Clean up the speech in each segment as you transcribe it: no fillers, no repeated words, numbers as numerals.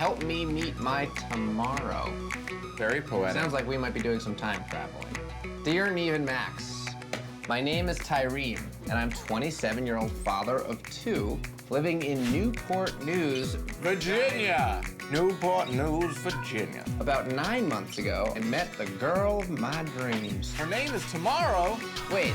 help me meet my tomorrow. Very poetic. Sounds like we might be doing some time traveling. Dear Neve and Max, my name is Tyreme, and I'm 27-year-old father of 2 living in Newport News, Virginia. Newport News, Virginia. About 9 months ago, I met the girl of my dreams. Her name is Tomorrow. Wait,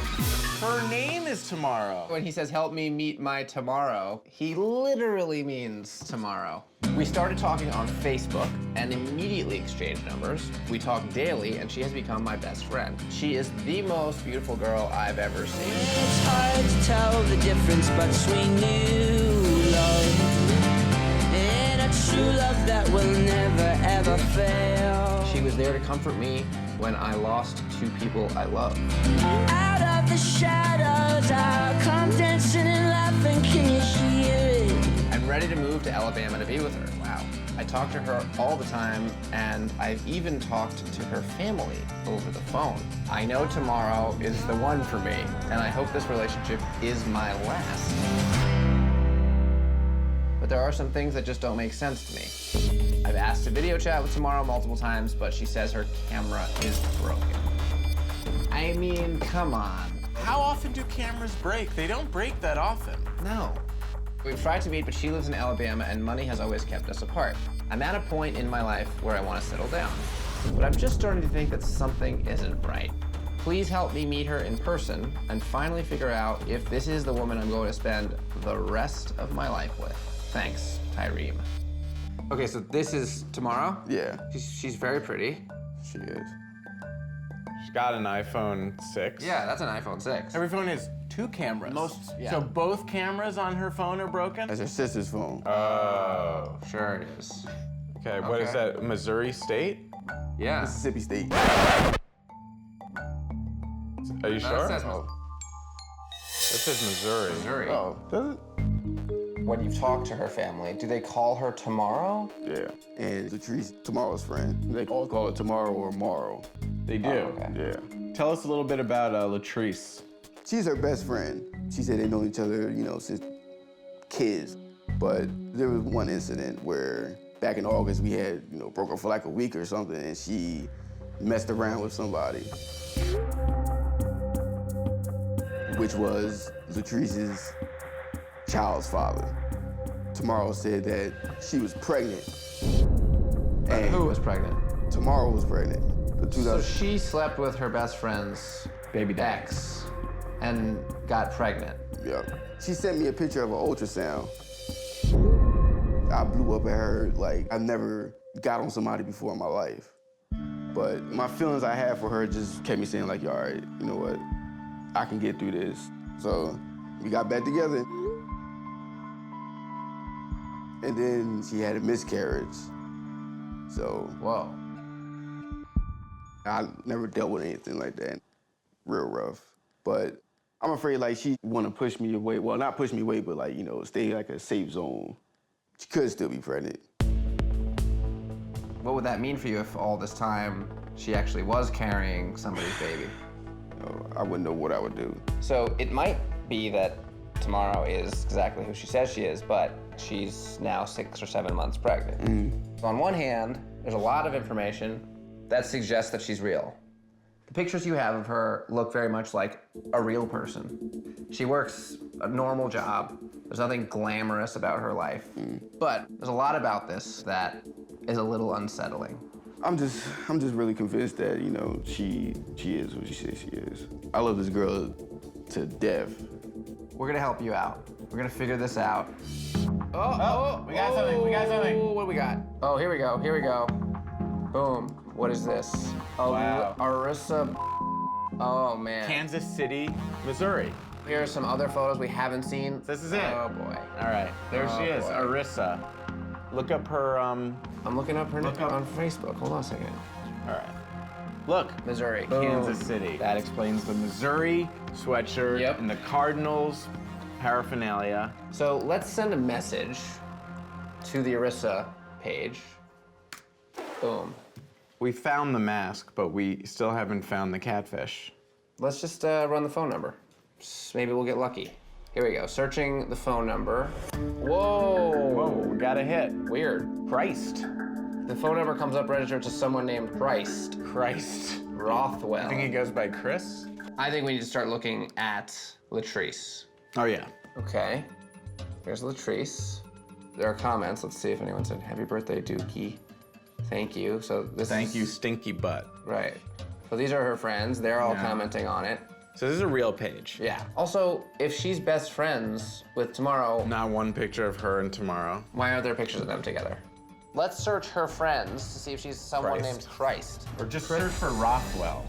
Her name is Tomorrow. when he says help me meet my tomorrow, he literally means tomorrow. We started talking on Facebook and immediately exchanged numbers. We talk daily, and she has become my best friend. She is the most beautiful girl I've ever seen. It's hard to tell the difference between new love and a true love that will never ever fail. She was there to comfort me when I lost 2 people I love. Out of the shadows, I'll come dancing and laughing. Can you hear it? I'm ready to move to Alabama to be with her. Wow. I talk to her all the time, and I've even talked to her family over the phone. I know tomorrow is the one for me, and I hope this relationship is my last. But there are some things that just don't make sense to me. I've asked to video chat with Tomorrow multiple times, but she says her camera is broken. I mean, come on. How often do cameras break? They don't break that often. No. We've tried to meet, but she lives in Alabama, and money has always kept us apart. I'm at a point in my life where I want to settle down, but I'm just starting to think that something isn't right. Please help me meet her in person and finally figure out if this is the woman I'm going to spend the rest of my life with. Thanks, Tyreme. Okay, so this is Tomorrow? Yeah, She's very pretty. she is. She's got an iPhone 6. Yeah, that's an iPhone 6. Every phone has 2 cameras. Yeah. So both cameras on her phone are broken? That's her sister's phone. Oh. Sure it is. Okay, what is Okay. that, Missouri State? Yeah. Mississippi State. Are you sure? That says This says Missouri. Missouri. Oh, does it? When you talk to her family, do they call her Tomorrow? Yeah. And Latrice, Tomorrow's friend. They all call it Tomorrow or Morrow. They do. Oh, okay. Yeah. Tell us a little bit about Latrice. She's her best friend. She said they've known each other, since kids. But there was one incident where back in August we had, broke up for like a week or something, and she messed around with somebody, which was Latrice's child's father. Tomorrow said that she was pregnant. And Who was pregnant? Tomorrow was pregnant. So she slept with her best friend's Baby daddy. ex and got pregnant. Yeah. She sent me a picture of an ultrasound. I blew up at her like I never got on somebody before in my life. But my feelings I had for her just kept me saying like, all right, you know what? I can get through this. So we got back together. And then she had a miscarriage. So Whoa. I never dealt with anything like that. Real rough. But I'm afraid like she wanna push me away. Well, not push me away, but like, stay like a safe zone. She could still be pregnant. What would that mean for you if all this time she actually was carrying somebody's baby? I wouldn't know what I would do. So it might be that Tomorrow is exactly who she says she is, but she's now 6 or 7 months pregnant. So on one hand, there's a lot of information that suggests that she's real. The pictures you have of her look very much like a real person. She works a normal job. There's nothing glamorous about her life. But there's a lot about this that is a little unsettling. I'm just really convinced that, she is who she says she is. I love this girl to death. We're gonna help you out. We're gonna figure this out. We got something, we got something. What do we got? Oh, here we go. Boom. What is this? Oh, Wow. Arissa. Oh, man. Kansas City, Missouri. Here are some other photos we haven't seen. This is it. Oh, boy. All right, there Oh, she is, boy. Arissa. Look up her, I'm looking up her Look up- on Facebook. Hold on a second. all right. Look, Missouri. Kansas City. That explains the Missouri sweatshirt Yep. and the Cardinals paraphernalia. So let's send a message to the Arissa page. Boom. We found the mask, but we still haven't found the catfish. Let's just run the phone number. Maybe we'll get lucky. Here we go. Searching the phone number. Whoa. Whoa, We got a hit. Weird. Christ. The phone number comes up registered to someone named Christ Rothwell. I think he goes by Chris. I think we need to start looking at Latrice. Oh, yeah. Okay. There's Latrice. There are comments. Let's see if anyone said, happy birthday, Dookie. Thank you. So this Thank is... you, stinky butt. Right. So these are her friends. They're all Yeah. commenting on it. So this is a real page. Yeah. Also, if she's best friends with Tomorrow, Not one picture of her and Tomorrow. why aren't there pictures of them together? Let's search her friends to see if she's someone Christ. named Christ. Or just search for Rothwell.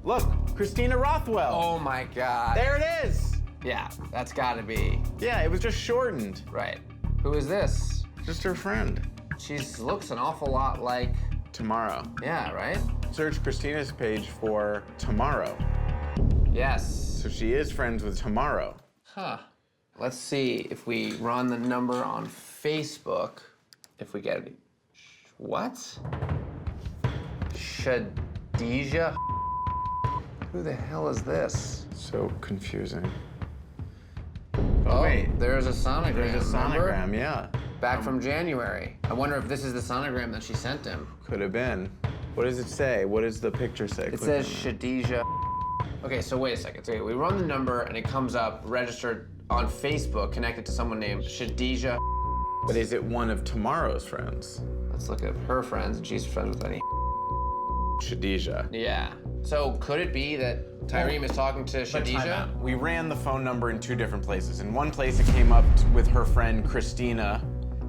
Look, Christina Rothwell. Oh my God. There it is. Yeah, that's gotta be. Yeah, it was just shortened. Right. Who is this? Just her friend. She looks an awful lot like, Tomorrow. yeah, right? Search Christina's page for Tomorrow. Yes. So she is friends with Tomorrow. Huh. Let's see if we run the number on Facebook, if we get it. What? Shadija? Who the hell is this? So confusing. Oh, wait. There's a sonogram. There's a remember? sonogram, yeah. Back from January. I wonder if this is the sonogram that she sent him. Could have been. What does it say? What does the picture say? It Click says on it. Shadija. Okay, so wait a second. So we run the number and it comes up registered on Facebook, connected to someone named Shadija. But is it one of Tomorrow's friends? Let's look at her friends, and she's friends with any. Shadija. Yeah. So could it be that Tyreme is talking to But time Shadija? out. We ran the phone number in two different places. In one place, it came up with her friend Christina,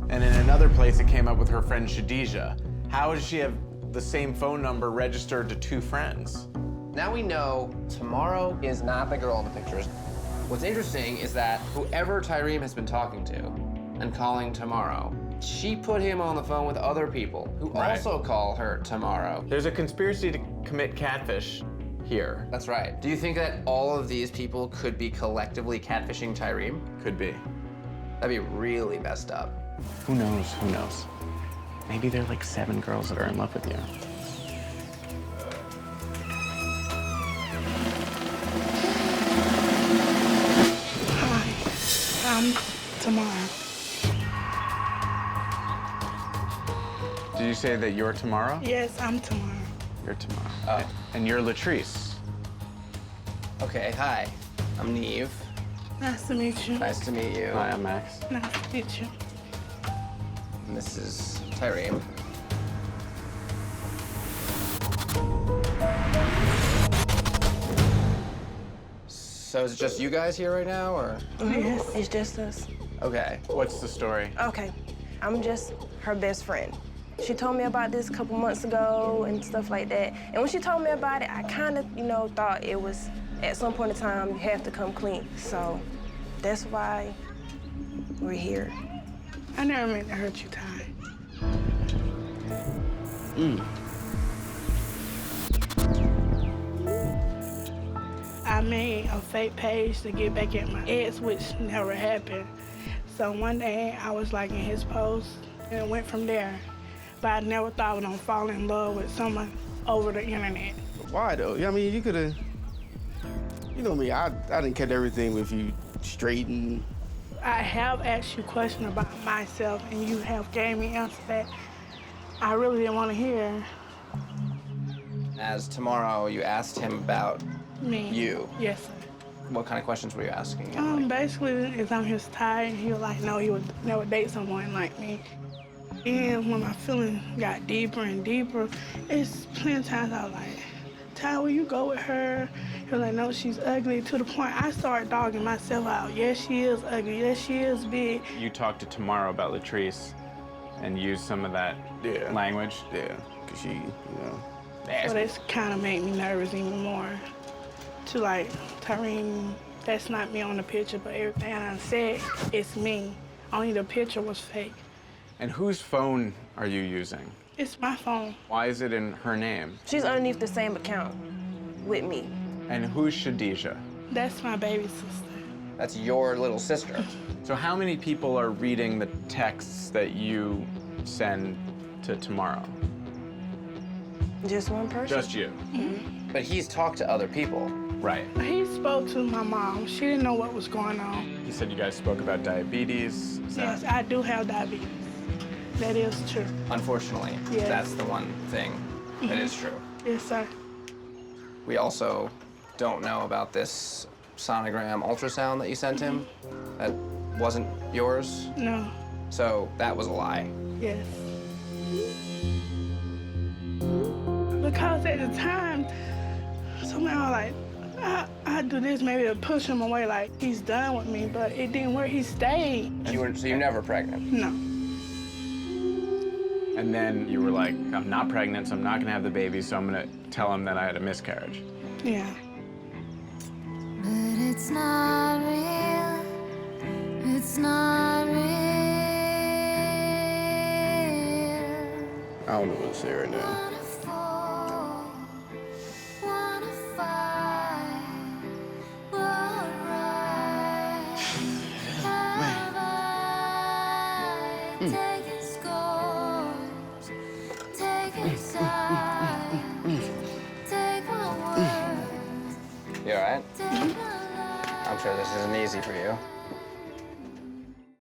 and in another place, it came up with her friend Shadija. How does she have the same phone number registered to two friends? Now we know Tomorrow is not the girl in the pictures. What's interesting is that whoever Tyreme has been talking to and calling Tomorrow, she put him on the phone with other people who Right. also call her Tomorrow. There's a conspiracy to commit catfish here. That's right. Do you think that all of these people could be collectively catfishing Tyreme? Could be. That'd be really messed up. Who knows? Who knows? Maybe there are like 7 girls that are in love with you. Hi, I'm Tomorrow. Did you say that you're Tomorrow? Yes, I'm Tomorrow. You're Tomorrow. Oh. And you're Latrice. Okay, hi. I'm Neve. Nice to meet you. Nice to meet you. Hi, I'm Max. Nice to meet you. And this is Tyreme. So is it just you guys here right now, or? Yes. It's just us. Okay. What's the story? Okay, I'm just her best friend. She told me about this a couple months ago and stuff like that. And when she told me about it, I kind of, thought it was, at some point in time, you have to come clean. So that's why we're here. I never meant to hurt you, Ty. I made a fake page to get back at my ex, which never happened. So one day I was like in his post and it went from there. But I never thought I was gonna fall in love with someone over the internet. Why though? I mean, you could have. You know me. I didn't catch everything with you straight and. I have asked you questions about myself and you have gave me answers that I really didn't want to hear. As Tomorrow, you asked him about Me. you. Yes, sir. What kind of questions were you asking him? Basically, if I'm his type, he was like, no, he would never date someone like me. And when my feelings got deeper and deeper, it's plenty of times I was like, Ty, will you go with her? He was like, no, she's ugly. To the point I started dogging myself out. Yes, she is ugly. Yes, she is big. You talked to Tomorrow about Latrice and used some of that language. Yeah, cause she, So that's kind of made me nervous even more. To like, Tyreme, that's not me on the picture, but everything I said, it's me. Only the picture was fake. And whose phone are you using? It's my phone. Why is it in her name? She's underneath the same account with me. And who's Shadija? That's my baby sister. That's your little sister. So how many people are reading the texts that you send to Tomorrow? Just one person. Just you. But he's talked to other people. Right. He spoke to my mom. She didn't know what was going on. You said you guys spoke about diabetes. Is Yes, that... I do have diabetes. That is true. Unfortunately, Yes. that's the one thing that is true. Yes, sir. We also don't know about this sonogram ultrasound that you sent him. That wasn't yours. No. So that was a lie. Yes. Because at the time, somehow like, I do this maybe to push him away, like he's done with me, but it didn't work. He stayed. So you're never pregnant? No. And then you were like, I'm not pregnant, so I'm not gonna have the baby, so I'm gonna tell him that I had a miscarriage. Yeah. But it's not real. It's not real. I don't know what to say right now. Wanna fall, wanna fight, what right have I? Taking scores, taking sides, take my words, You all right? take my life. I'm sure this isn't easy for you.